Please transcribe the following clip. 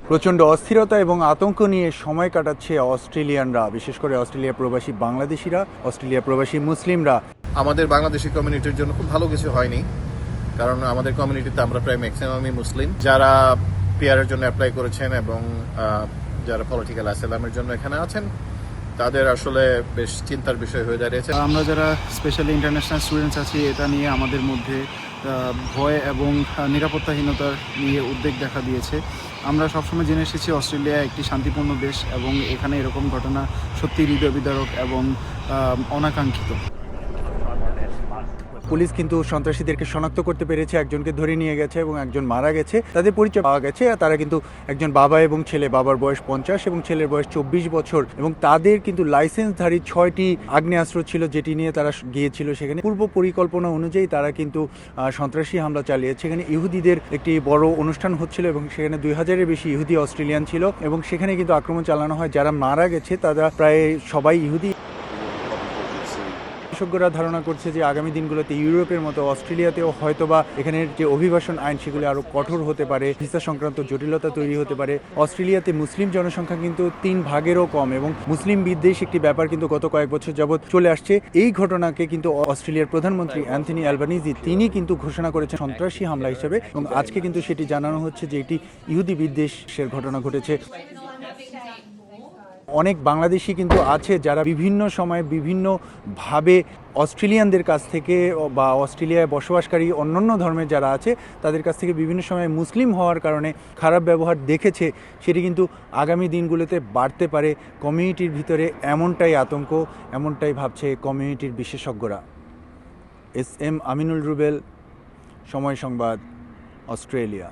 প্রচণ্ড অস্থিরতা এবং আতঙ্ক নিয়ে সময় কাটাচ্ছে অস্ট্রেলিয়ানরা, বিশেষ করে অস্ট্রেলিয়া প্রবাসী বাংলাদেশিরা, অস্ট্রেলিয়া প্রবাসী মুসলিমরা। আমাদের বাংলাদেশি কমিউনিটির জন্য খুব ভালো কিছু হয়নি, কারণ আমাদের কমিউনিটিতে আমরা প্রায় ম্যাক্সিমামই মুসলিম। যারা পিআরের জন্য অ্যাপ্লাই করেছেন এবং যারা পলিটিক্যাল অ্যাসাইলামের জন্য এখানে আছেন, তাদের আসলে বেশ চিন্তার বিষয় হয়ে দাঁড়িয়েছে। আমরা যারা স্পেশালি ইন্টারন্যাশনাল স্টুডেন্টস আছি, এটা নিয়ে আমাদের মধ্যে ভয় এবং নিরাপত্তাহীনতা নিয়ে উদ্বেগ দেখা দিয়েছে। আমরা সবসময় জেনে এসেছি অস্ট্রেলিয়া একটি শান্তিপূর্ণ দেশ এবং এখানে এরকম ঘটনা সত্যি হৃদয় বিদারক এবং অনাকাঙ্ক্ষিত। পুলিশ কিন্তু সন্ত্রাসীদেরকে শনাক্ত করতে পেরেছে, একজনকে ধরে নিয়ে গেছে এবং একজন মারা গেছে। তাদের পরিচয় পাওয়া গেছে, তারা কিন্তু একজন বাবা এবং ছেলে। বাবার বয়স 50 এবং ছেলের বয়স 24 বছর এবং তাদের কিন্তু লাইসেন্সধারী 6টি আগ্নেয়াস্ত্র ছিল, যেটি নিয়ে তারা গিয়েছিল সেখানে। পূর্ব পরিকল্পনা অনুযায়ী তারা কিন্তু সন্ত্রাসী হামলা চালিয়েছে। সেখানে ইহুদিদের একটি বড় অনুষ্ঠান হচ্ছিল এবং সেখানে 2000-এর বেশি ইহুদি অস্ট্রেলিয়ান ছিল এবং সেখানে কিন্তু আক্রমণ চালানো হয়। যারা মারা গেছে তারা প্রায় সবাই ইহুদি। বিশেষজ্ঞরা ধারণা করছে যে আগামী দিনগুলোতে ইউরোপের মতো অস্ট্রেলিয়াতেও হয়তোবা এখানের যে অভিবাসন আইন সেগুলি আরও কঠোর হতে পারে, ভিসা সংক্রান্ত জটিলতা তৈরি হতে পারে। অস্ট্রেলিয়াতে মুসলিম জনসংখ্যা কিন্তু 3 ভাগেরও কম এবং মুসলিম বিদ্বেষ একটি ব্যাপার কিন্তু গত কয়েক বছর যাবৎ চলে আসছে। এই ঘটনাকে কিন্তু অস্ট্রেলিয়ার প্রধানমন্ত্রী অ্যান্থনি অ্যালবানিজি তিনি কিন্তু ঘোষণা করেছেন সন্ত্রাসী হামলা হিসেবে এবং আজকে কিন্তু সেটি জানানো হচ্ছে যে এটি ইহুদি বিদ্বেষের ঘটনা ঘটেছে। অনেক বাংলাদেশি কিন্তু আছে যারা বিভিন্ন সময়ে বিভিন্নভাবে অস্ট্রেলিয়ানদের কাছ থেকে বা অস্ট্রেলিয়ায় বসবাসকারী অন্যান্য ধর্মের যারা আছে তাদের কাছ থেকে বিভিন্ন সময় মুসলিম হওয়ার কারণে খারাপ ব্যবহার দেখেছে। সেটি কিন্তু আগামী দিনগুলোতে বাড়তে পারে। কমিউনিটির ভিতরে এমনটাই আতঙ্ক, এমনটাই ভাবছে কমিউনিটির বিশেষজ্ঞরা। এস এম আমিনুল রুবেল, সময় সংবাদ, অস্ট্রেলিয়া।